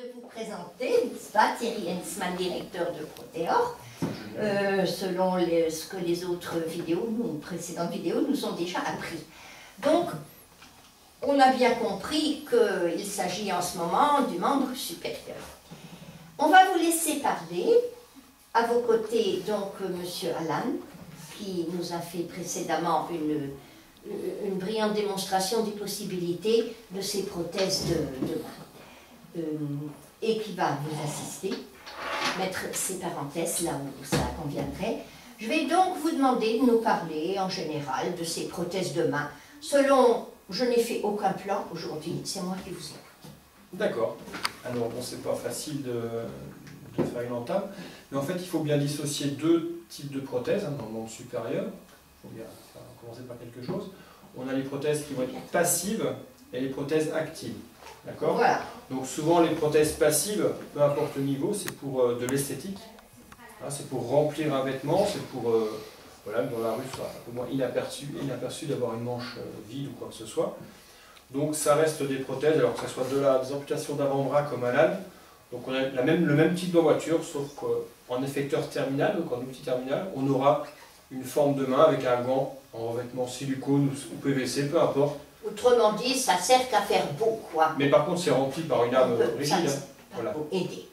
de vous présenter, n'est-ce pas, Thierry Hensman, directeur de Proteor. Selon ce que les autres précédentes vidéos nous ont déjà appris. Donc, on a bien compris qu'il s'agit en ce moment du membre supérieur. On va vous laisser parler. À vos côtés, donc, Monsieur Alan, qui nous a fait précédemment une brillante démonstration des possibilités de ces prothèses de main. Et qui va vous assister, mettre ces parenthèses là où ça conviendrait. Je vais donc vous demander de nous parler en général de ces prothèses de main. Selon, je n'ai fait aucun plan aujourd'hui, c'est moi qui vous écoute. D'accord. Alors bon, c'est pas facile de faire une entame, mais en fait il faut bien dissocier deux types de prothèses dans le monde supérieur. Il faut bien commencer par quelque chose. On a les prothèses qui vont être passives et les prothèses actives. D'accord ? Voilà. Donc souvent les prothèses passives, peu importe le niveau, c'est pour de l'esthétique. Hein, c'est pour remplir un vêtement, c'est pour voilà, dans la rue, soit un peu moins inaperçu d'avoir une manche vide ou quoi que ce soit. Donc ça reste des prothèses, alors que ce soit des amputations d'avant-bras comme Alan. Donc on a le même type de voiture, sauf qu'en effecteur terminal, donc en outil terminal, on aura une forme de main avec un gant en revêtement silicone ou PVC, peu importe. Autrement dit, ça sert qu'à faire beau, quoi. Mais par contre, c'est rempli par une âme rigide. Voilà. Pour aider.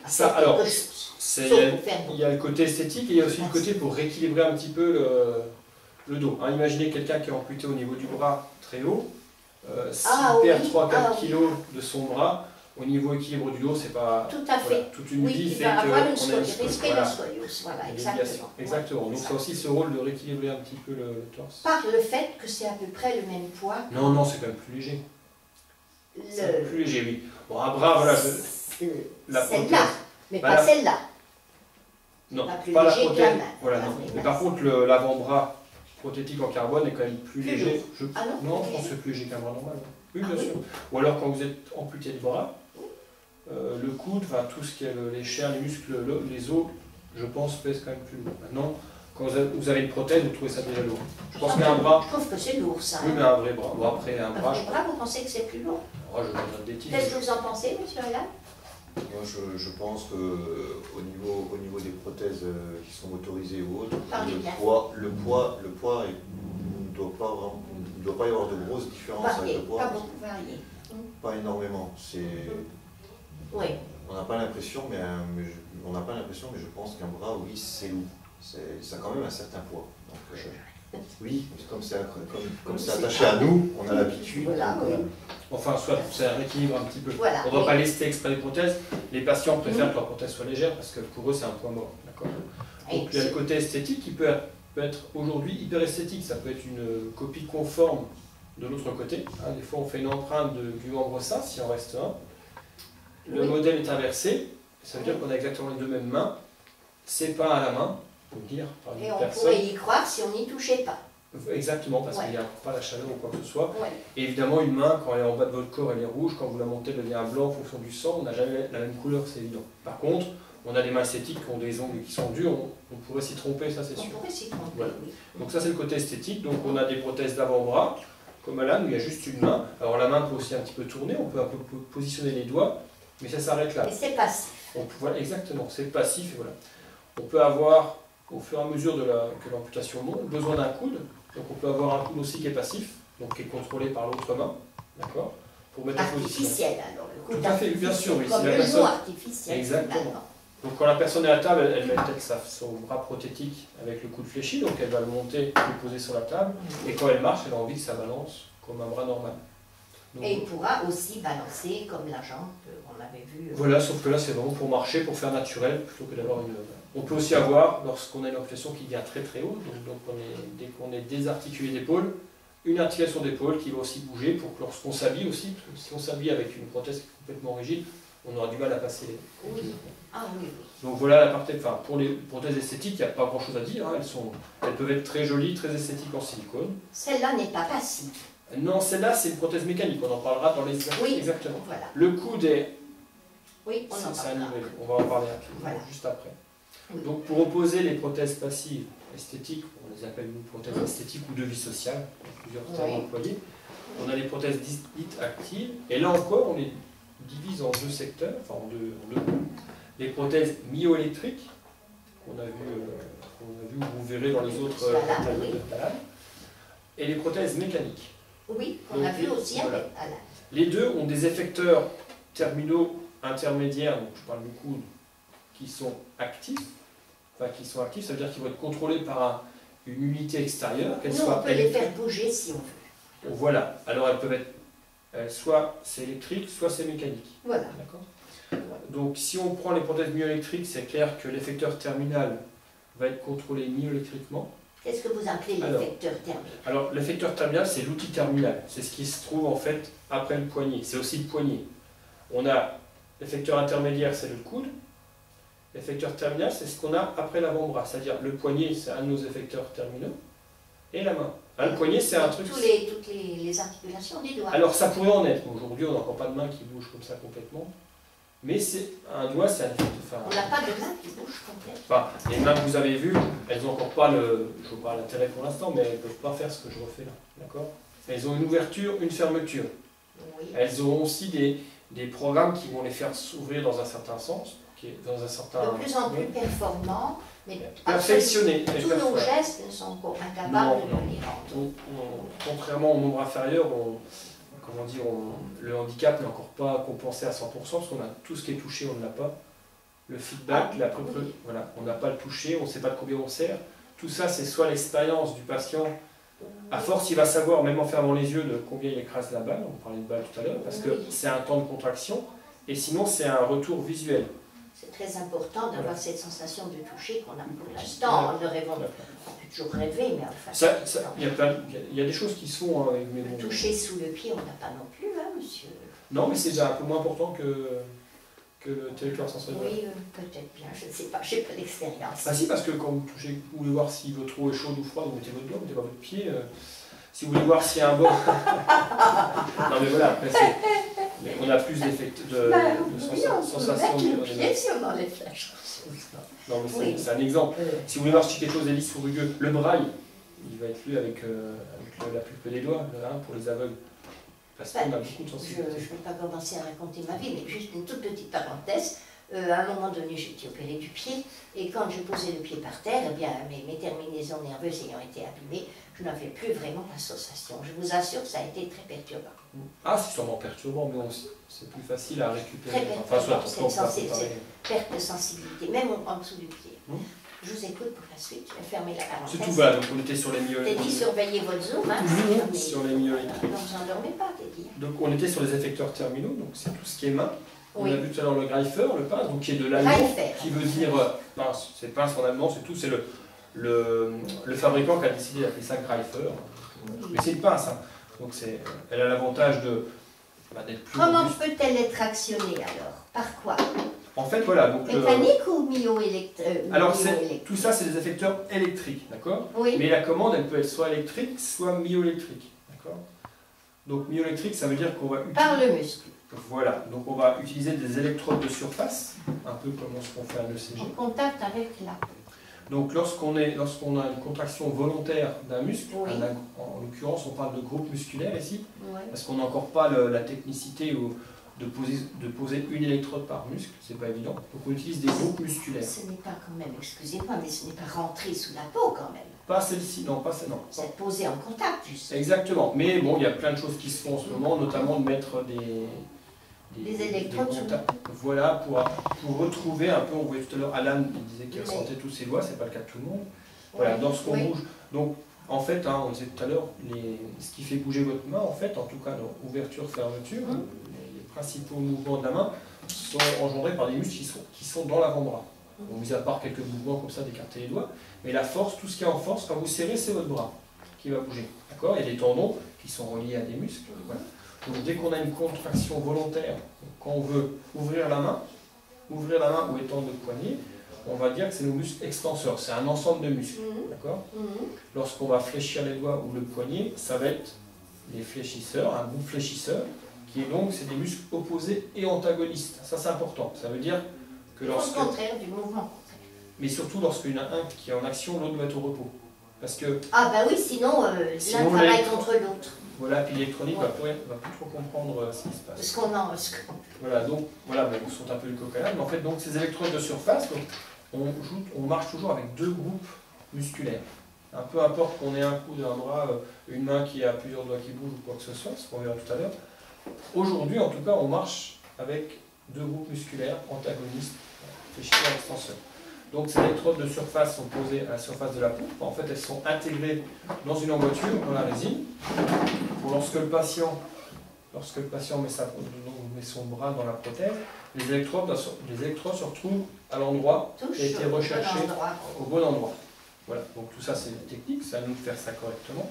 Ça, alors, il y a le côté côté esthétique et il y a aussi le côté pour rééquilibrer un petit peu le dos. Hein, imaginez quelqu'un qui est amputé au niveau du bras très haut, s'il perd 3-4 kilos de son bras, au niveau équilibre du dos, c'est pas... Tout à fait. Voilà, toute une vie fait qu'on a une scoliose. Voilà, exactement. Exactement. Donc ça a aussi ce rôle de rééquilibrer un petit peu le torse. Par le fait que c'est à peu près le même poids. Non, non, c'est quand même plus léger. C'est plus léger, oui. Bon, un bras, voilà. Celle-là, mais voilà. pas celle-là. Non, pas plus pas la léger prothèse. main. Voilà, non. Mais par contre, l'avant-bras prothétique en carbone est quand même plus léger. Ah non, non, je pense que c'est plus léger qu'un bras normal. Oui, bien sûr. Ou alors quand vous êtes amputé de bras, le coude, enfin, tout ce qui est les chairs, les muscles, les os, je pense, pèse quand même plus lourd. Maintenant, quand vous avez une prothèse, vous trouvez ça déjà lourd. Je pense qu'un bras... Je trouve que c'est lourd, ça. Oui, mais un vrai bras. Bon, après, un bras... vous pensez que c'est plus lourd? Oh, je vais dire des bêtises. Qu'est-ce que vous en pensez, monsieur Alan? Moi, je pense qu'au niveau des prothèses qui sont motorisées ou autres, le poids il ne doit pas y avoir de grosses différences avec le poids. Pas beaucoup varié. Pas énormément. Oui. On n'a pas l'impression, mais je pense qu'un bras, oui, c'est lourd. Ça a quand même un certain poids. Donc, oui, comme c'est attaché à nous, on a l'habitude. Voilà, oui. Enfin, soit ça rééquilibre un petit peu. Voilà, on ne va pas laisser exprès les prothèses. Les patients préfèrent que leur prothèse soit légère parce que pour eux, c'est un point mort. Donc il y a le côté esthétique qui peut être aujourd'hui hyper esthétique. Ça peut être une copie conforme de l'autre côté. Hein, des fois, on fait une empreinte du membre sain, si en reste un. Le modèle est inversé. Ça veut dire qu'on a exactement les deux mêmes mains. C'est pas à la main. Dire, par et on pourrait y croire si on n'y touchait pas. Exactement, parce qu'il n'y a pas la chaleur ou quoi que ce soit. Ouais. Et évidemment, une main, quand elle est en bas de votre corps, elle est rouge. Quand vous la montez, elle devient blanc en fonction du sang. On n'a jamais la même couleur, c'est évident. Par contre, on a des mains esthétiques qui ont des ongles qui sont durs. On pourrait s'y tromper, ça c'est sûr. On pourrait s'y tromper, voilà. Oui. Donc ça, c'est le côté esthétique. Donc on a des prothèses d'avant-bras, comme Alan, où il y a juste une main. Alors la main peut aussi un petit peu tourner, on peut un peu positionner les doigts, mais ça s'arrête là. Et c'est passif. Voilà, exactement, c'est passif. Et voilà. On peut avoir... Au fur et à mesure que l'amputation monte, besoin d'un coude. Donc on peut avoir un coude aussi qui est passif, donc qui est contrôlé par l'autre main, d'accord, pour mettre en position. Artificiel alors, le coude tout à fait, bien sûr, oui. Comme Si la le personne... genou artificiel. Exactement. Donc quand la personne est à table, elle met peut-être son bras prothétique avec le coude fléchi, donc elle va le monter, le poser sur la table, et quand elle marche, elle a envie que ça balance comme un bras normal. Donc, et il pourra aussi balancer comme la jambe qu'on avait vu. Voilà, sauf que là c'est vraiment pour marcher, pour faire naturel, plutôt que d'avoir une... On peut aussi avoir, lorsqu'on a une amputation qui vient très très haut, donc dès qu'on est désarticulé d'épaule, une articulation d'épaule qui va aussi bouger pour que lorsqu'on s'habille aussi, parce que si on s'habille avec une prothèse complètement rigide, on aura du mal à passer les... Oui. Ah oui, oui. Donc voilà la partie, enfin pour les prothèses esthétiques, il n'y a pas grand chose à dire, hein. Elles peuvent être très jolies, très esthétiques en silicone. Celle-là n'est pas passive. Non, celle-là c'est une prothèse mécanique, on en parlera dans les... Oui, exactement. Voilà. Le coude est... Oui, on en parlera. On va en parler voilà. juste après. Oui. Donc pour opposer les prothèses passives esthétiques, on les appelle nous prothèses esthétiques ou de vie sociale, plusieurs termes employés, on a les prothèses dites actives, et là encore divise en deux secteurs, enfin en deux groupes. Les prothèses myoélectriques, qu'on a vu, vous verrez dans les autres tableaux de Alan, et les prothèses mécaniques. Oui, on a vu aussi avec Alan. Les deux ont des effecteurs terminaux intermédiaires, donc je parle du coude, qui sont actifs. Enfin, qui sont actifs, ça veut dire qu'ils vont être contrôlés par une unité extérieure, qu'elle soit on peut les faire bouger si on veut. Voilà, alors elles peuvent être, soit c'est électrique, soit c'est mécanique. Voilà. D'accord. Donc si on prend les prothèses myoélectriques, c'est clair que l'effecteur terminal va être contrôlé myoélectriquement. Qu'est-ce que vous appelez l'effecteur terminal? Alors l'effecteur terminal, c'est l'outil terminal. C'est ce qui se trouve en fait après le poignet. C'est aussi le poignet. On a l'effecteur intermédiaire, c'est le coude. L'effecteur terminal, c'est ce qu'on a après l'avant-bras. C'est-à-dire le poignet, c'est un de nos effecteurs terminaux. Et la main. Hein, le poignet, c'est un truc... Toutes les articulations des doigts. Alors ça pourrait en être. Aujourd'hui, on n'a encore pas de main qui bouge comme ça complètement. Mais c'est un doigt, c'est un effet. Enfin, on n'a pas de main qui bouge complètement. Enfin, les mains que vous avez vues, elles n'ont encore pas je vois pas l'intérêt pour l'instant, mais elles ne peuvent pas faire ce que je refais là. D'accord. Elles ont une ouverture, une fermeture. Oui. Elles auront aussi des programmes qui vont les faire s'ouvrir dans un certain sens, dans un certain... De plus en plus performants, mais perfectionnés. Tous nos gestes ne sont pas incapables de les rendre. Contrairement au membre inférieur, comment dire, le handicap n'est encore pas compensé à 100%, parce qu'on a tout ce qui est touché, on ne l'a pas. Le feedback, voilà, on n'a pas le toucher, on ne sait pas de combien on sert. Tout ça, c'est soit l'expérience du patient, à force il va savoir, même en fermant les yeux, de combien il écrase la balle, on parlait de balle tout à l'heure, parce que c'est un temps de contraction, et sinon c'est un retour visuel. C'est très important d'avoir cette sensation de toucher qu'on a pour l'instant. On peut toujours rêver, mais enfin... Il y a des choses qui se font avec mes bons... Toucher sous le pied, on n'a pas non plus, hein, monsieur? Non, mais c'est déjà un peu moins important que le territoire sensoriel. Oui, peut-être bien, je ne sais pas, je n'ai pas d'expérience. Ah si, parce que quand vous touchez, vous voulez voir si votre eau est chaude ou froide, vous mettez votre doigt, vous mettez pas votre pied. Si vous voulez voir s'il y a un bord... non mais voilà, après on a plus d'effets de sensations. On peut mettre le pied si on enlève la chose. Non mais c'est un exemple. Si vous voulez voir si quelque chose est lisse ou rugueux, le braille, il va être lu avec la pulpe des doigts, pour les aveugles. Parce qu'on a beaucoup de sensibilité. Je ne vais pas commencer à raconter ma vie, mais juste une toute petite parenthèse. À un moment donné, j'ai été opérée du pied, et quand je posais le pied par terre, eh bien, mes terminaisons nerveuses ayant été abîmées, je n'avais plus vraiment la sensation. Je vous assure que ça a été très perturbant. Ah, c'est sûrement perturbant, mais c'est plus facile à récupérer. Très perturbant, cette perte de sensibilité, même en dessous du pied. Je vous écoute pour la suite, je vais fermer la parenthèse. C'est tout, voilà, donc on était sur les myoélectriques. Teddy, surveillez votre zoom, hein. Sur les myoélectriques. Ne vous endormez pas, Teddy. Donc on était sur les effecteurs terminaux, donc c'est tout ce qui est main. On a vu tout à l'heure le Greifer, le pince, donc qui est de l'allemand, qui veut dire pince. C'est pince en allemand, c'est tout, c'est le fabricant qui a décidé d'appeler ça Greifer. Mais c'est une pince, hein. Donc elle a l'avantage d'être plus... Comment peut-elle être actionnée alors? Par quoi? En fait, voilà. Donc, mécanique ou myoélectrique? Alors, tout ça, c'est des effecteurs électriques, d'accord? Oui. Mais la commande, elle peut être soit électrique, soit myoélectrique, d'accord? Donc, myoélectrique, ça veut dire qu'on va utiliser... Par le muscle. Voilà. Donc, on va utiliser des électrodes de surface, un peu comme ce qu'on fait à l'ECG. En contact avec la peau. Donc, lorsqu'on a une contraction volontaire d'un muscle, oui. en l'occurrence, on parle de groupe musculaire ici, oui. Parce qu'on n'a encore pas la technicité de poser une électrode par muscle, c'est pas évident. Donc on utilise des groupes musculaires. Ce n'est pas quand même, excusez-moi, mais ce n'est pas rentré sous la peau quand même. Pas celle-ci, non, pas celle, non. C'est posé en contact, justement. Exactement, mais bon, il y a plein de choses qui se font en ce moment, notamment de mettre des électrodes sur la peau. Voilà, pour retrouver un peu, on voyait tout à l'heure, Alan il disait qu'il ressentait tous ses doigts, c'est pas le cas de tout le monde. Voilà, lorsqu'on bouge. Donc, en fait, on disait tout à l'heure, ce qui fait bouger votre main, en fait, en tout cas, ouverture, fermeture, les principaux mouvements de la main sont engendrés par des muscles qui sont dans l'avant-bras. Bon, mis à part quelques mouvements comme ça d'écarter les doigts, mais la force, tout ce qui est en force, quand vous serrez, c'est votre bras qui va bouger. D'accord? Il y a des tendons qui sont reliés à des muscles. Voilà. Donc dès qu'on a une contraction volontaire, quand on veut ouvrir la main ou étendre le poignet, on va dire que c'est nos muscles extenseurs. C'est un ensemble de muscles. D'accord? Lorsqu'on va fléchir les doigts ou le poignet, ça va être les fléchisseurs, un groupe fléchisseur, qui est donc, c'est des muscles opposés et antagonistes. Ça, c'est important. Ça veut dire que lorsque... Au contraire du mouvement. Mais surtout lorsqu'il y en a un qui est en action, l'autre doit être au repos. Parce que... Ah bah oui, sinon l'un travaille contre l'autre. voilà, puis l'électronique va plus trop comprendre ce qui se passe. Ce qu'on en... Voilà, donc, voilà, bon, ils sont un peu du coq à l'âne, mais en fait, donc, ces électrodes de surface, donc, on marche toujours avec deux groupes musculaires. Un peu importe qu'on ait un coude, un bras, une main qui a plusieurs doigts qui bougent ou quoi que ce soit, ce qu'on verra tout à l'heure. Aujourd'hui, en tout cas, on marche avec deux groupes musculaires antagonistes, fléchisseurs et extenseurs. Donc ces électrodes de surface sont posées à la surface de la poupe. En fait, elles sont intégrées dans une emboîture, dans la résine, pour lorsque le patient met son bras dans la prothèse, les électrodes se retrouvent à l'endroit qui a été recherché au bon endroit. Voilà, donc tout ça c'est une technique, c'est à nous de faire ça correctement.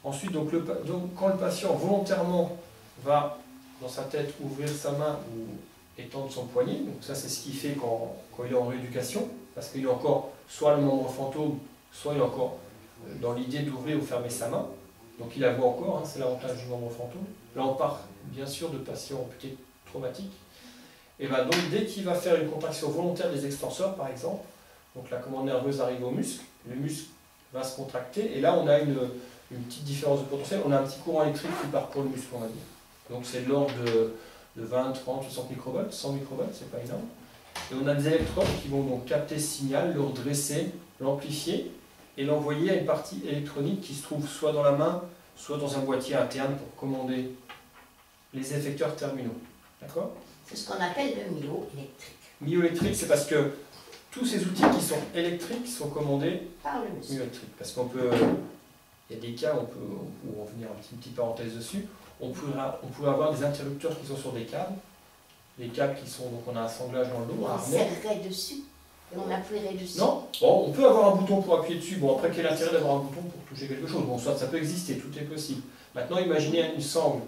Ensuite, donc, quand le patient volontairement va dans sa tête ouvrir sa main ou étendre son poignet, donc ça c'est ce qu'il fait quand il est en rééducation, parce qu'il est encore soit le membre fantôme, soit il est encore dans l'idée d'ouvrir ou fermer sa main. Donc il la voit encore, hein, c'est l'avantage du membre fantôme. Là on part bien sûr de patients amputés traumatiques. Et bien donc dès qu'il va faire une contraction volontaire des extenseurs par exemple, donc la commande nerveuse arrive au muscle, le muscle va se contracter, et là on a une petite différence de potentiel, on a un petit courant électrique qui parcourt le muscle, on va dire. Donc c'est de l'ordre de 20, 30, 60 microvolts, 100 microvolts, c'est pas énorme. Et on a des électrodes qui vont donc capter ce signal, le redresser, l'amplifier, et l'envoyer à une partie électronique qui se trouve soit dans la main, soit dans un boîtier interne pour commander les effecteurs terminaux. D'accord ? C'est ce qu'on appelle le myoélectrique. Myoélectrique, c'est parce que tous ces outils qui sont électriques sont commandés par le muscle. Myoélectrique. Parce qu'on peut, il y a des cas, on peut revenir une petite parenthèse dessus, on pourrait avoir des interrupteurs qui sont sur des câbles, les câbles qui sont, donc on a un sanglage dans le dos. On serrerait dessus et on appuierait dessus. Non, bon, on peut avoir un bouton pour appuyer dessus. Bon, après, quel est l'intérêt d'avoir un bouton pour toucher quelque chose? Bon, soit ça peut exister, tout est possible. Maintenant, imaginez une sangle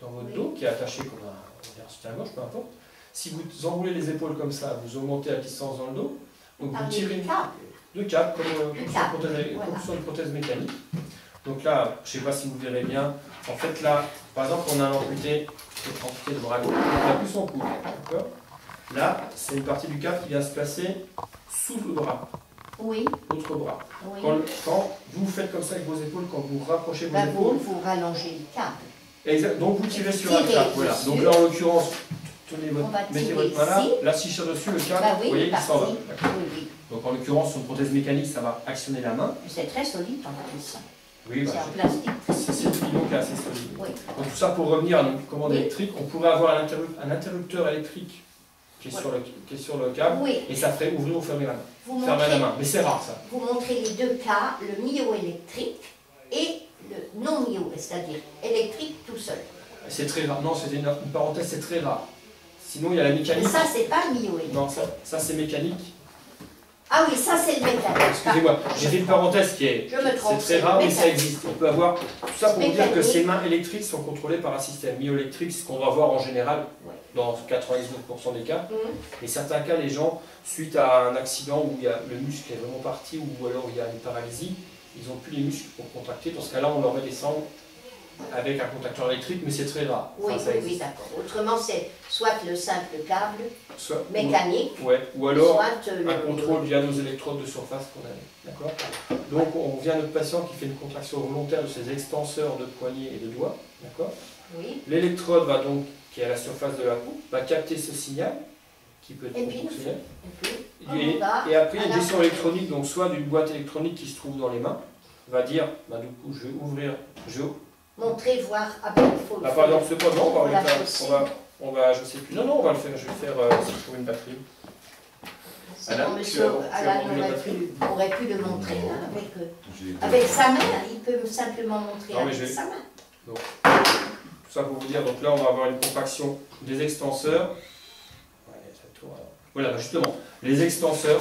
dans votre dos qui est attachée comme un soutien-gorge, peu importe. Si vous enroulez les épaules comme ça, vous augmentez la distance dans le dos, donc vous tirez deux câbles comme sur une prothèse mécanique. Donc là, je ne sais pas si vous verrez bien, en fait là, par exemple, on a un amputé de bras gauche, on n'a plus son coude, d'accord? Là, c'est une partie du câble qui vient se placer sous le bras. Oui. L'autre bras. Oui. Quand vous faites comme ça avec vos épaules, quand vous rapprochez vos épaules... Vous rallongez le câble. Exact, donc vous tirez sur un câble. Voilà. Donc là, en l'occurrence, mettez votre main là. Là, si je tire dessus, le câble, vous voyez, il s'en va. Oui. Donc en l'occurrence, sur une prothèse mécanique, ça va actionner la main. C'est très solide en plus. Oui, c'est en plastique. C'est une pilon qui est assez solide. Oui. Donc tout ça pour revenir à notre commande électrique, on pourrait avoir un interrupteur électrique qui est sur le câble, et ça ferait ouvrir ou fermer la main. Fermer la main, mais c'est rare ça. Vous montrez les deux cas, le myoélectrique et le non-myo, c'est-à-dire électrique tout seul. C'est très rare. Non, c'était une parenthèse, c'est très rare. Sinon, il y a la mécanique. Mais ça, c'est pas myoélectrique. Non, ça c'est mécanique. Ah oui, ça c'est le mécanique. Excusez-moi, j'ai fait une parenthèse qui est... C'est très rare, mais ça existe. On peut avoir... Tout ça pour vous dire que ces mains électriques sont contrôlées par un système myoélectrique, ce qu'on va voir en général dans 99% des cas. Et certains cas, les gens, suite à un accident où il y a le muscle est vraiment parti, ou alors il y a une paralysie, ils n'ont plus les muscles pour contracter. Dans ce cas-là, on leur met des sangles avec un contacteur électrique, mais c'est très rare. Oui, oui, d'accord. Autrement, c'est soit le simple câble mécanique, ou alors soit un contrôle via nos électrodes de surface qu'on a. D'accord. Donc, on revient à notre patient qui fait une contraction volontaire de ses extenseurs de poignets et de doigts. D'accord. Oui. L'électrode va donc, qui est à la surface de la poupe, va capter ce signal, qui peut être proportionnel. Et après, il y a une gestion électronique, donc soit d'une boîte électronique qui se trouve dans les mains, va dire, bah, du coup, je vais ouvrir, montrer, voir, après il faut... par exemple, ce point, non, on va, je sais plus, non, on va le faire, je vais faire, si je trouve une batterie. Alain, aurait pu le montrer là, avec sa main, il peut simplement montrer avec sa main. Donc, tout ça pour vous dire, donc là on va avoir une contraction des extenseurs. Voilà, justement, les extenseurs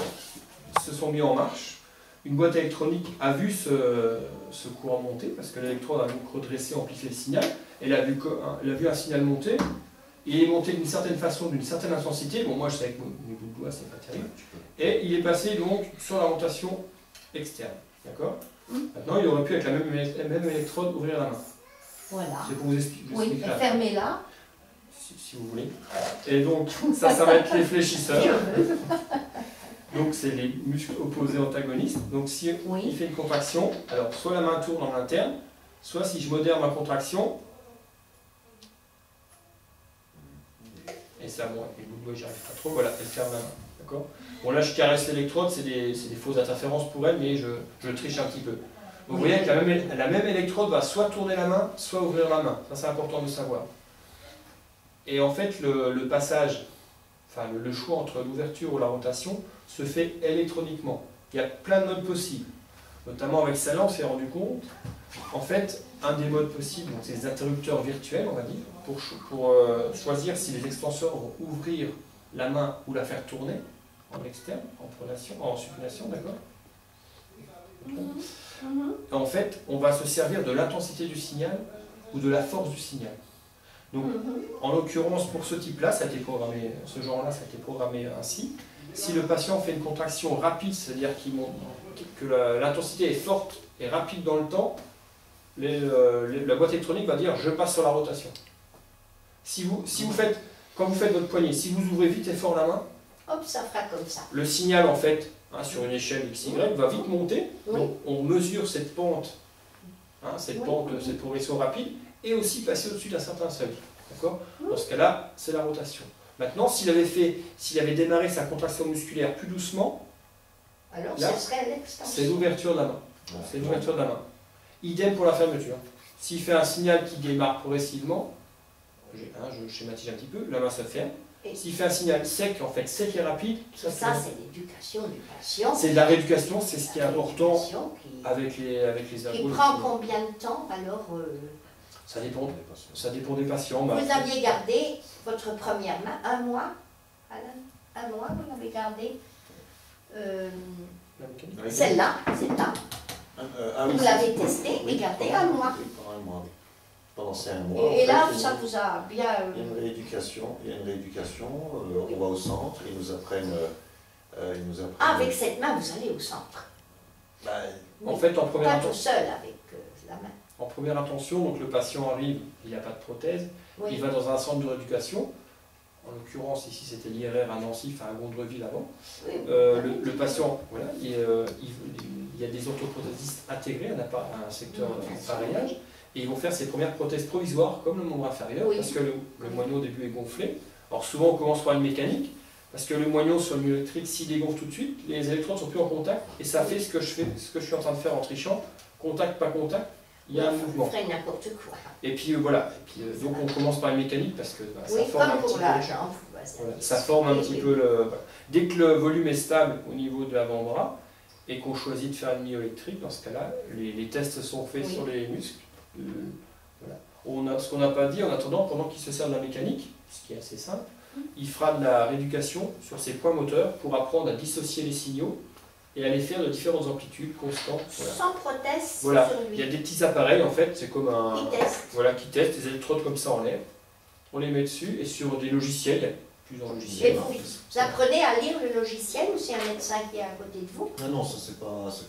se sont mis en marche. Une boîte électronique a vu ce courant monter, parce que l'électrode a donc redressé, amplifié le signal. Elle a vu un signal monter. Il est monté d'une certaine façon, d'une certaine intensité. Bon, moi je sais avec mes bouts de doigts, c'est pas terrible. Et il est passé donc sur la rotation externe. D'accord. Maintenant, il aurait pu avec la même électrode ouvrir la main. Voilà. C'est pour vous expliquer. Oui, fermez-la. Si vous voulez. Et donc, ça va être les fléchisseurs. Donc, c'est les muscles opposés antagonistes. Donc, si il fait une contraction, alors soit la main tourne en interne, soit si je modère ma contraction, et ça, bon, avec les bouts de doigts, j'y arrive pas trop, voilà, elle ferme la main. D'accord. Bon, là, je caresse l'électrode, c'est des fausses interférences pour elle, mais je triche un petit peu. Donc, vous voyez que la même électrode va soit tourner la main, soit ouvrir la main. Ça, c'est important de savoir. Et en fait, le passage, enfin, le choix entre l'ouverture ou la rotation se fait électroniquement. Il y a plein de modes possibles. Notamment avec celle-là, on s'est rendu compte, en fait, un des modes possibles, donc c'est les interrupteurs virtuels, on va dire, pour choisir si les extenseurs vont ouvrir la main ou la faire tourner en externe, en pronation, en supination, d'accord. Et en fait, on va se servir de l'intensité du signal ou de la force du signal. Donc, en l'occurrence, pour ce type-là, ça a été programmé, ce genre-là, ça a été programmé ainsi. Si le patient fait une contraction rapide, c'est-à-dire que l'intensité est forte et rapide dans le temps, la boîte électronique va dire « je passe sur la rotation ». Quand vous faites votre poignet, si vous ouvrez vite et fort la main, hop, ça fera comme ça. Le signal, en fait, sur une échelle XY, va vite monter. Oui. Donc, on mesure cette pente, cette progression rapide, et aussi passer au-dessus d'un certain seuil. D'accord. Dans ce cas-là, c'est la rotation. Maintenant, s'il avait démarré sa contraction musculaire plus doucement, alors là, ce serait l'extension. c'est l'ouverture de la main. C'est l'ouverture de la main. Idem pour la fermeture. S'il fait un signal qui démarre progressivement, je schématise un petit peu, la main se ferme. S'il fait un signal sec, en fait, sec et rapide, ça c'est l'éducation du patient. C'est de la rééducation, c'est ce qui est important avec les ergots. Qui prend combien de temps alors Ça dépend des patients. Vous aviez gardé votre première main un mois, Alain, un mois, vous l'avez gardé. Celle-là, vous l'avez testée et gardée un mois. Pendant un mois, oui. Pendant 5 mois. Et là, ça vous a bien... Il y a une rééducation, on va au centre, ils nous apprennent... avec cette main, vous allez au centre. En fait, en première pas tout seul avec la main. En première intention, donc le patient arrive, il n'y a pas de prothèse, il va dans un centre de rééducation. En l'occurrence, ici, c'était l'IRR à Nancy, enfin à Gondreville avant. Le patient, voilà, il y a des orthoprothésistes intégrés à un secteur d'appareillage. Et ils vont faire ces premières prothèses provisoires, comme le membre inférieur, parce que le moignon au début est gonflé. Alors souvent on commence par une mécanique, parce que le moignon sur le milieu électrique, s'il dégonfle tout de suite, les électrodes ne sont plus en contact, et ça fait ce que je suis en train de faire en trichant, contact, pas contact, il y a un mouvement. Vous n'importe quoi. Et puis voilà, donc on commence par une mécanique, parce que ça forme un petit peu, ça forme un petit peu le... Dès que le volume est stable au niveau de l'avant-bras, et qu'on choisit de faire une myoélectrique, dans ce cas-là, les tests sont faits sur les muscles. Voilà. Ce qu'on n'a pas dit, en attendant, pendant qu'il se sert de la mécanique, ce qui est assez simple, il fera de la rééducation sur ses points moteurs pour apprendre à dissocier les signaux et à les faire de différentes amplitudes constantes. Voilà. Sans prothèse voilà. sur lui. Il y a des petits appareils, en fait, c'est comme un... Qui testent. Voilà, qui testent des électrodes comme ça en l'air. On les met dessus et sur des logiciels, il y a plusieurs logiciels. Et vous apprenez à lire le logiciel ou c'est un médecin qui est à côté de vous? Non, ça c'est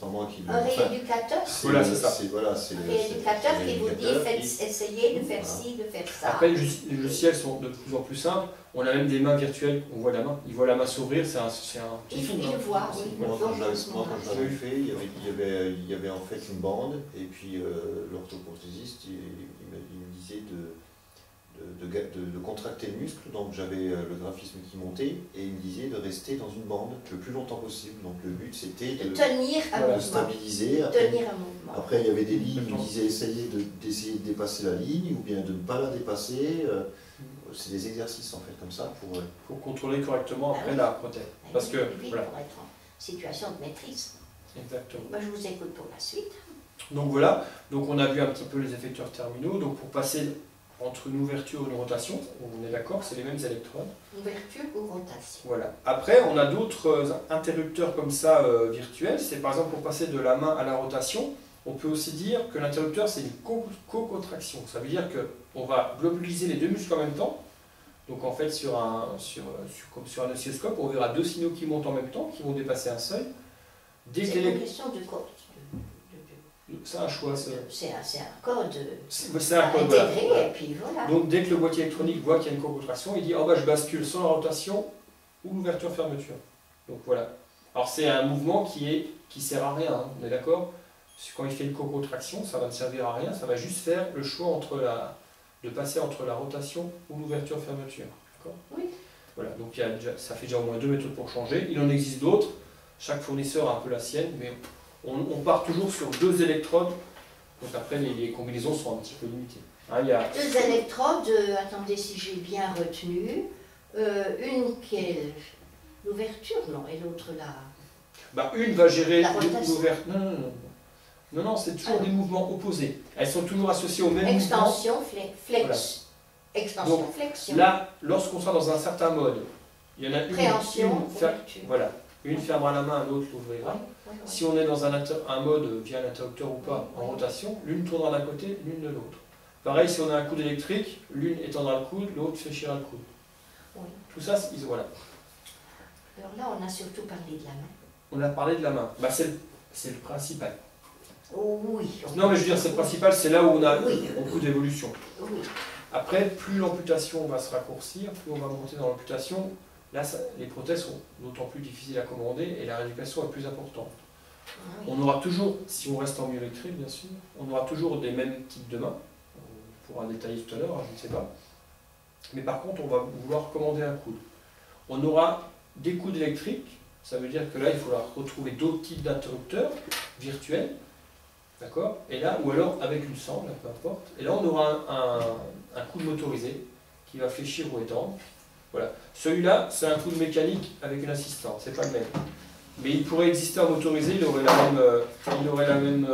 pas moi qui le... Un rééducateur? Voilà, c'est ça. Un rééducateur qui vous dit essayez de faire ci, de faire ça. Après, les logiciels sont de plus en plus simples. On a même des mains virtuelles, on voit la main. Il voit la main s'ouvrir, c'est un petit film. Il voit, oui. Moi, quand je l'avais fait, il y avait en fait une bande, et puis l'orthoprothésiste, il me disait de contracter le muscle, donc j'avais le graphisme qui montait, et il me disait de rester dans une bande le plus longtemps possible. Donc le but c'était de tenir un mouvement. Stabiliser. Après il y avait des lignes, il me disait d'essayer de dépasser la ligne, ou bien de ne pas la dépasser. C'est des exercices en fait comme ça pour contrôler correctement après la prothèse. Parce que voilà. Pour être en situation de maîtrise. Exactement. Moi je vous écoute pour la suite. Donc voilà, donc on a vu un petit peu les effecteurs terminaux. Donc pour passer entre une ouverture et une rotation, on est d'accord, c'est les mêmes électrodes. Ouverture ou rotation. Voilà. Après, on a d'autres interrupteurs comme ça virtuels. C'est par exemple pour passer de la main à la rotation. On peut aussi dire que l'interrupteur c'est une co-contraction. Ça veut dire qu'on va globuliser les deux muscles en même temps. Donc en fait comme sur un oscilloscope, on verra deux signaux qui montent en même temps, qui vont dépasser un seuil. C'est une question de code. C'est un choix. C'est un code intégré, voilà. Et puis voilà. Donc dès que le boîtier électronique voit qu'il y a une co-contraction, il dit oh, bah, je bascule soit la rotation ou l'ouverture-fermeture. Donc voilà. Alors c'est un mouvement qui sert à rien, hein, on est d'accord. quand il fait une cocontraction, ça va ne servir à rien, ça va juste faire le choix de passer entre la rotation ou l'ouverture-fermeture. Oui. Voilà, donc ça fait déjà au moins 2 méthodes pour changer. Il en existe d'autres, chaque fournisseur a un peu la sienne, mais on part toujours sur 2 électrodes, donc après les combinaisons sont un petit peu limitées. Hein, il y a 2 électrodes, attendez si j'ai bien retenu, une qui est l'ouverture, non, et l'autre la... une va gérer l'ouverture. Non, c'est toujours des mouvements opposés. Elles sont toujours associées au même mouvement. Extension, flex. Voilà. Extension, donc, flexion. Là, lorsqu'on sera dans un certain mode, il y en a préhension, voilà, une fermera la main, l'autre l'ouvrira. Si on est dans un mode via l'interrupteur ou pas, en rotation, l'une tournera d'un côté, l'une de l'autre. Pareil, si on a un coude électrique, l'une étendra le coude, l'autre fléchira le coude. Oui. Tout ça, voilà. Alors là, on a surtout parlé de la main. On a parlé de la main. C'est le principal. Oh, oui. Non, mais je veux dire, c'est le principal, c'est là où on a beaucoup d'évolution. Oui. Après, plus l'amputation va se raccourcir, plus on va monter dans l'amputation, là, les prothèses sont d'autant plus difficiles à commander et la rééducation est plus importante. Oui. On aura toujours, si on reste en myoélectrique bien sûr, on aura toujours des mêmes types de mains, on pourra détailler tout à l'heure, je ne sais pas. Mais par contre, on va vouloir commander un coude. On aura des coudes électriques, ça veut dire que là, il faudra retrouver d'autres types d'interrupteurs virtuels, d'accord? Et là, ou alors avec une sangle, peu importe. Et là, on aura un coude motorisé qui va fléchir ou étendre. Voilà. Celui-là, c'est un coude mécanique avec une assistante, c'est pas le même. Mais il pourrait exister en motorisé, il aurait le même.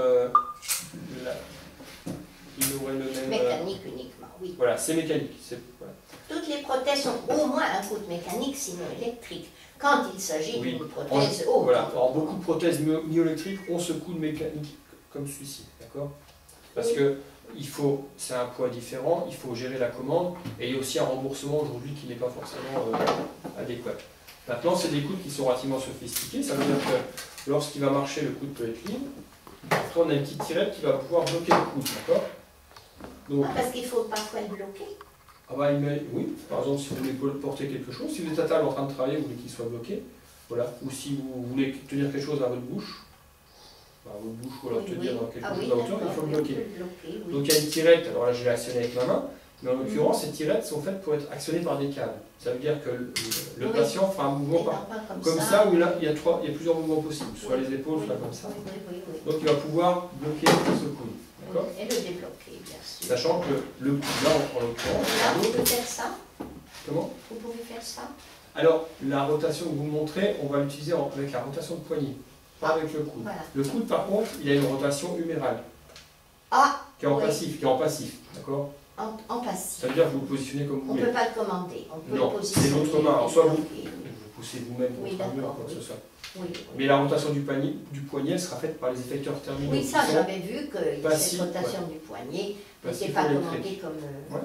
Mécanique uniquement, oui. Voilà, c'est mécanique. Voilà. Toutes les prothèses ont au moins un coude mécanique, sinon électrique. Quand il s'agit d'une prothèse haute. Voilà. Alors, beaucoup de prothèses myoélectriques ont ce coude mécanique comme celui-ci, d'accord? Parce que c'est un poids différent, il faut gérer la commande, et il y a aussi un remboursement aujourd'hui qui n'est pas forcément adéquat. Maintenant, c'est des coudes qui sont relativement sophistiqués, ça veut dire que lorsqu'il va marcher, le coude peut être libre. Après, on a une petite tirette qui va pouvoir bloquer le coude, d'accord? Donc, parce qu'il faut parfois le bloquer. Oui, par exemple, si vous voulez porter quelque chose, si vous êtes à table en train de travailler, vous voulez qu'il soit bloqué, voilà. Ou si vous voulez tenir quelque chose à votre bouche, ou alors tenir quelque chose à hauteur, il faut le bloquer. Donc il y a une tirette, alors là je l'ai actionnée avec ma main, mais en l'occurrence ces tirettes sont faites pour être actionnées par des câbles. Ça veut dire que le patient fera un mouvement comme ça, où là il y a plusieurs mouvements possibles, soit les épaules, soit comme ça. Donc il va pouvoir bloquer ce coude. Et le débloquer, bien sûr. Sachant que le coude là, en l'occurrence, vous pouvez faire ça. Comment? Vous pouvez faire ça. Alors la rotation que vous me montrez, on va l'utiliser avec la rotation de poignet. Pas avec le coude. Voilà. Le coude, par contre, il a une rotation humérale. Qui est en passif, d'accord? En passif. Ça veut dire que vous le positionnez comme vous voulez. On ne peut pas le commander. On peut non, le positionner. c'est l'autre main. Alors, soit vous poussez vous-même contre un mur, quoi que ce soit. Oui. Mais la rotation du poignet sera faite par les effecteurs terminaux. Oui, ça j'avais vu que cette rotation du poignet n'était pas commandée comme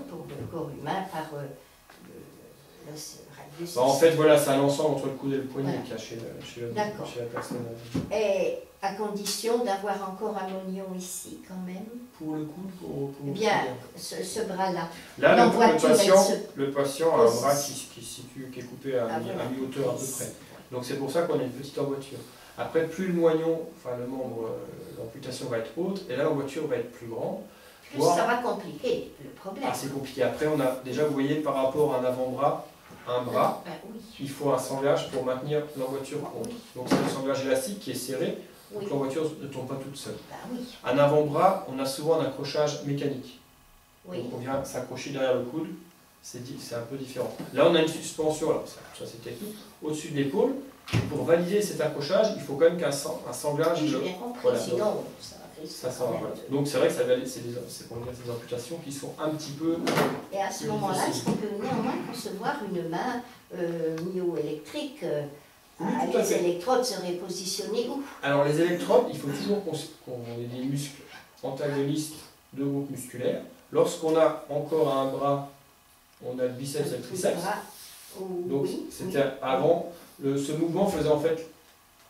pour le corps humain par le radius. En fait, voilà, c'est un ensemble entre le coude et le poignet qu'il y a chez la personne. Et à condition d'avoir encore un oignon ici, quand même. Pour le coude, pour bien, ce bras-là. Là, le patient a un bras qui est coupé à mi-hauteur à peu près. Donc c'est pour ça qu'on a une petite emboîture. Après, plus le moignon, enfin le membre, l'amputation va être haute, et là l'emboîture va être plus grande. Plus ça va compliquer le problème. C'est compliqué. Après, on a déjà, vous voyez, par rapport à un avant-bras, un bras, il faut un sanglage pour maintenir l'emboîture haute. Donc c'est le sanglage élastique qui est serré, donc l'emboîture ne tombe pas toute seule. Un avant-bras, on a souvent un accrochage mécanique. Donc on vient s'accrocher derrière le coude. C'est un peu différent. Là, on a une suspension, alors ça c'est technique, au-dessus de l'épaule. Pour valider cet accrochage, il faut quand même qu'un sanglage. Oui, j'ai bien compris, voilà, sinon ça voilà. Donc c'est vrai que c'est pour dire ces amputations qui sont un petit peu. Et à ce moment-là, est-ce qu'on peut néanmoins concevoir une main myoélectrique les électrodes seraient positionnées où? Alors les électrodes, il faut toujours qu'on ait des muscles antagonistes de groupes musculaires. Lorsqu'on a encore un bras, on a le biceps et le triceps. Donc c'était avant, ce mouvement faisait en fait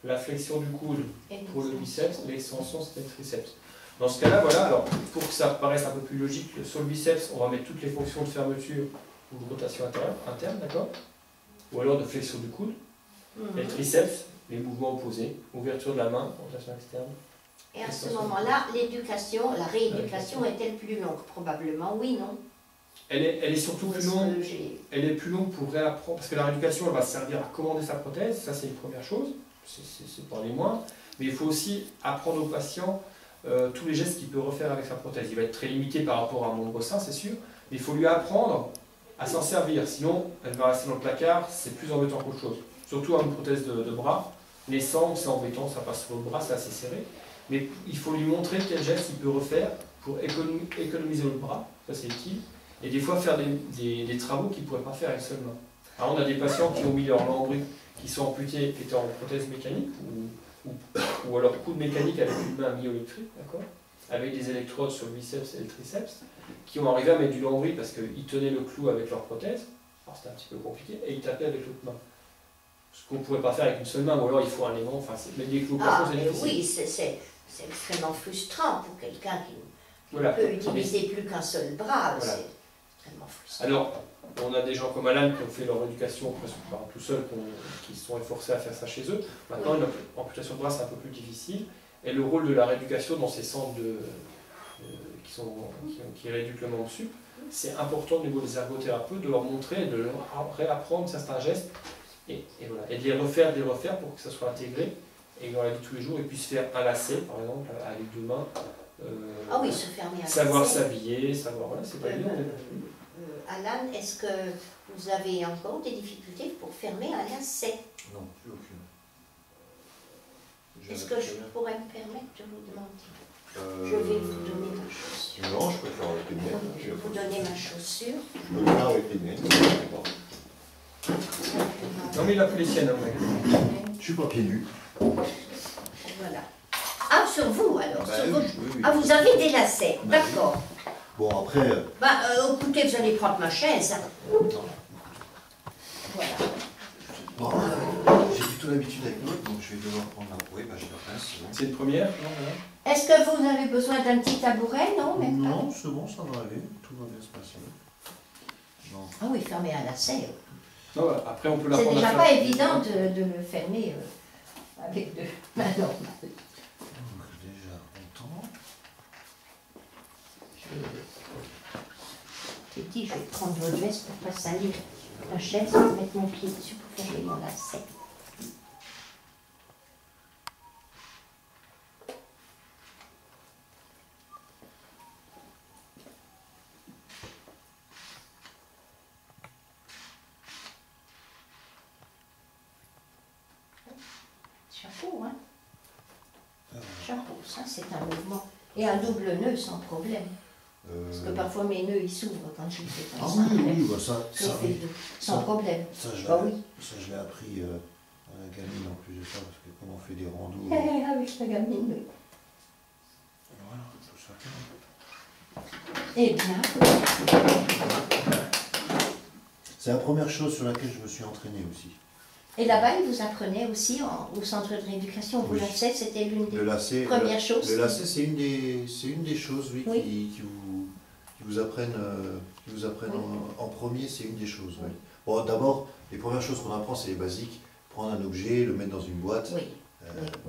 la flexion du coude pour le biceps, l'extension c'était le triceps. Dans ce cas-là, voilà, alors pour que ça paraisse un peu plus logique, sur le biceps, on va mettre toutes les fonctions de fermeture ou de rotation interne, d'accord? Ou alors de flexion du coude. Et le triceps, les mouvements opposés, ouverture de la main, rotation externe, Et à ce moment-là, l'éducation, la rééducation est-elle plus longue? Probablement oui, non? Elle est surtout plus longue. Elle est plus longue pour réapprendre, parce que la rééducation, elle va servir à commander sa prothèse, ça c'est une première chose, c'est pas les moindres, mais il faut aussi apprendre au patient tous les gestes qu'il peut refaire avec sa prothèse. Il va être très limité par rapport à mon bassin, c'est sûr, mais il faut lui apprendre à s'en servir, sinon elle va rester dans le placard, c'est plus embêtant qu'autre chose. Surtout une prothèse de bras, naissant, c'est embêtant, ça passe sur le bras, c'est assez serré, mais il faut lui montrer quel geste il peut refaire pour économiser le bras, ça c'est utile. Et des fois faire des travaux qu'ils ne pourraient pas faire avec seule main. Alors on a des patients qui ont mis leur lambris, qui sont amputés, qui étaient en prothèse mécanique, ou alors coude mécanique avec une main myoélectrique, d'accord, avec des électrodes sur le biceps et le triceps, qui ont arrivé à mettre du lambris parce qu'ils tenaient le clou avec leur prothèse, alors c'était un petit peu compliqué, et ils tapaient avec l'autre main. Ce qu'on ne pourrait pas faire avec une seule main, ou alors il faut un aimant, enfin, mettre des clous par c'est difficile. Oui, c'est extrêmement frustrant pour quelqu'un qui voilà. peut utiliser plus qu'un seul bras. Voilà. C'est extrêmement frustrant. Alors, on a des gens comme Alan qui ont fait leur éducation presque tout seuls, qui se sont efforcés à faire ça chez eux. Maintenant, oui. Une amputation de bras, c'est un peu plus difficile. Et le rôle de la rééducation dans ces centres qui rééduquent le membre sup, c'est important au niveau des ergothérapeutes de leur montrer, de leur réapprendre certains gestes et voilà, et de les refaire pour que ça soit intégré et que dans la vie de tous les jours, ils puissent faire un lacet, par exemple, avec deux mains. Ah oui, se fermer un savoir s'habiller, savoir, voilà, c'est pas évident. Alan, est-ce que vous avez encore des difficultés pour fermer un lacet? Non, plus aucune. Est-ce que je pourrais me permettre de vous demander? Je vais vous donner ma chaussure. Non, je peux faire avec les miennes. Je vais vous donner ma chaussure. Je peux le faire avec les miennes. Non mais il a pris les siennes, hein, je suis pas pieds nus. Voilà. Ah, sur vous alors, bah, sur vous. Oui. Ah, vous avez des lacets, bah, d'accord. Oui. Bon, après... écoutez, vous allez prendre ma chaise. Voilà. Bon, j'ai plutôt l'habitude avec l'autre, donc je vais devoir prendre la... Oui, bah j'ai la place. C'est une première, non, voilà. Est-ce que vous avez besoin d'un petit tabouret? Non, même pas. Non, c'est bon, ça va aller. Tout va bien se passer. Non. Ah oui, fermer un lacet. Non, voilà. Après, on peut la c'est prendre. C'est déjà pas évident de le fermer avec deux mains normales. Donc déjà, on tend. J'ai dit, je vais prendre votre veste pour pas salir la chaise, je vais mettre mon pied dessus pour fermer mon lacet. Chapeau, hein? Chapeau, ça c'est un mouvement. Et un double nœud sans problème. Parce que parfois mes nœuds ils s'ouvrent quand je le fais comme ça. Ah oui, bah ça sans problème. Ça je l'ai appris à la gamine en plus de ça, parce que comme on fait des randos. Avec la gamine. Voilà, tout ça. Eh bien. C'est la première chose sur laquelle je me suis entraîné aussi. Et là-bas, ils vous apprenaient aussi au centre de rééducation, vous lacet, c'était l'une des premières choses. Le lacet, c'est une des choses, oui, qui vous apprennent, en premier, c'est une des choses. Oui. Bon, d'abord, les premières choses qu'on apprend, c'est les basiques. Prendre un objet, le mettre dans une boîte.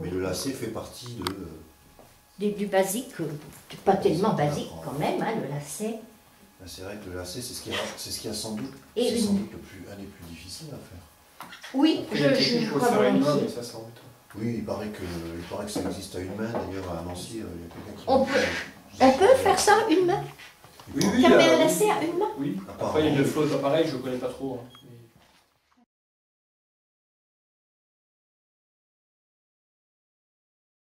Mais le lacet fait partie de... Du basique, pas tellement basique quand même, hein, le lacet. C'est vrai que le lacet, c'est ce qui a sans doute, un des plus difficiles à faire. Oui, je crois vraiment. Oui, il paraît que ça existe à une main. D'ailleurs, à Nancy, il y a quelqu'un qui... On peut faire ça une main? Oui, fermer un lacet à une main? Oui. Après, il y a une flotte, pareil, je ne connais pas trop.